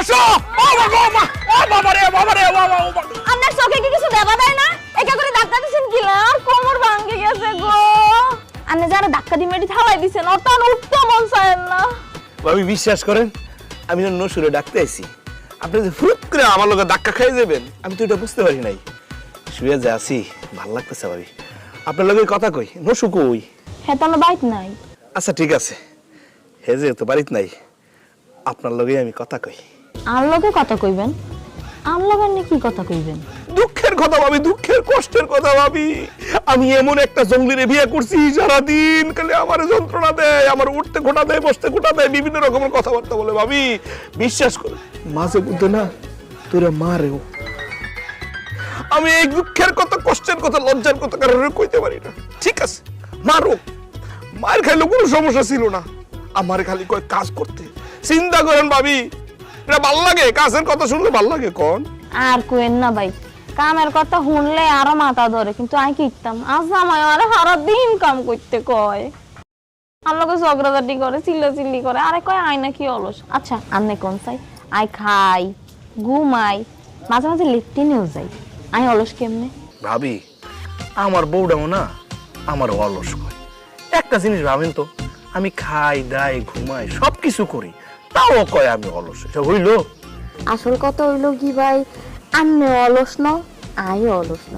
আসো। ও বাবা, ও বাবা রে, বাবা রে, বাবা। আপনার চোখে কি কিছু দেখা দেয় না? একা করে ধাক্কা দিছেন কি না? কোমর ভাঙে গেছে গো। আপনি যারা ধাক্কা দিয়ে মেডি থালাই দিছেন ওটা উঠতে মন চায় না। ভাবি বিশ্বাস করেন, আমি যখন নসুরে ডাকতে আইছি, আপনি যে ফুট করে আমার লগে ধাক্কা খাই যাবেন, আমি তো এটা বুঝতে পারি নাই। শুয়ে যে আছি, ভাল লাগতেছে ভাবি। আপনার লগে কথা কই, নসু কই? হ্যাঁ, তো বাইক নাই। আচ্ছা ঠিক আছে, হে যে তো বাড়িতে নাই, আপনার লগে আমি কথা কই। আর লগে কথা কইবেন? আর লগে নিয়ে কি কথা কইবেন? দুঃখের কথা ভাবি, দুঃখের কষ্টের কথা ভাবি। আমি এমন একটা জঙ্গলিরে বিয়ে করছি, সারাদিন খালি আমার যন্ত্রণা দেয়, আমার উঠতে ঘোটা দেয়, বসতে ঘোটা দেয়, বিভিন্ন রকমের কথাবার্তা বলে ভাবি। বিশ্বাস করে মাঝে মধ্যে না তোরা মারেও। আমি এই দুঃখের কথা, কষ্টের কথা, লজ্জার কথা কারণে কইতে পারি না। ঠিক আছে, মারো, মার খাইলে কোনো সমস্যা ছিল না। আমার খালি কয় কাজ করতে। চিন্তা করেন ভাবি, এটা ভাল লাগে? কাজের কথা শুনলে ভাল লাগে কোন? আর কোয়েন না ভাই, কামের কথা শুনলে আরো মাথা ধরে, কিন্তু আমি কি করতাম? আজ আমার আরে সারা দিন কাম করতে কয়, আর লোকে ঝগড়াঝাটি করে, চিল্লাচিল্লি করে, আরে কয় আয় নাকি অলস। আচ্ছা আন্নে কোন চাই? আই খাই, ঘুমাই, মাঝে মাঝে লেট্রিনেও যাই, আমি অলস কেমনে? ভাবি আমার বউটাও না আমার অলস কয়। একটা জিনিস ভাবেন তো, আমি খাই দাই ঘুমাই সবকিছু করি, তাও কয় আমি অলস। এটা হইল? আসল কথা হইলো কি ভাই, আন্নে অলস ন, আই অলস ন।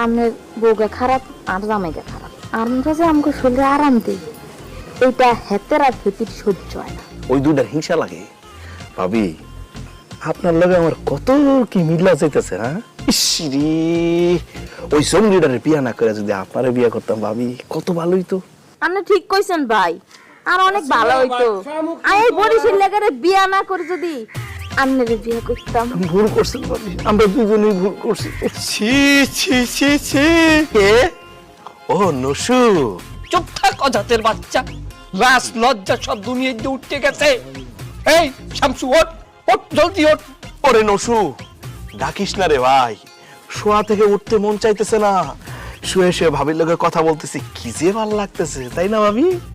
আমনের বউকে খারাপ আর জামাইকে খারাপ, আমরা যে আমাকে শরীরে আরাম দিই, এটা হেতের আর হেতির সহ্য হয় না। ওই দুইটার হিংসা লাগে। ভাবি আপনার লগে আমার কত কি মিলা যাইতেছে। হ্যাঁ ইসরি, ওই সঙ্গীটারে বিয়া না করে যদি আপনারে বিয়া করতাম ভাবি, কত ভালো হইতো। আপনি ঠিক কইছেন ভাই, আর অনেক ভালো হইতো। আমি বরিশাল লাগারে বিয়া না করে যদি আপনারে বিয়ে করতাম। ভুল করছেন ভাবি, আমরা দুজনেই ভুল করছি। ছি ছি ছি ছি। কে? ও নসু। চুপ থাক অজাতের বাচ্চা, লাশ লজ্জা সব দুনিয়া দিয়ে উঠতে গেছে। এই শামসু, ওঠ ওঠ, জলদি ওঠ। ওরে নসু, ডাকিস না রে ভাই, শোয়া থেকে উঠতে মন চাইতেছে না। শুয়ে শুয়ে ভাবির লগে কথা বলতেছি, কি যে ভালো লাগতেছে, তাই না ভাবি?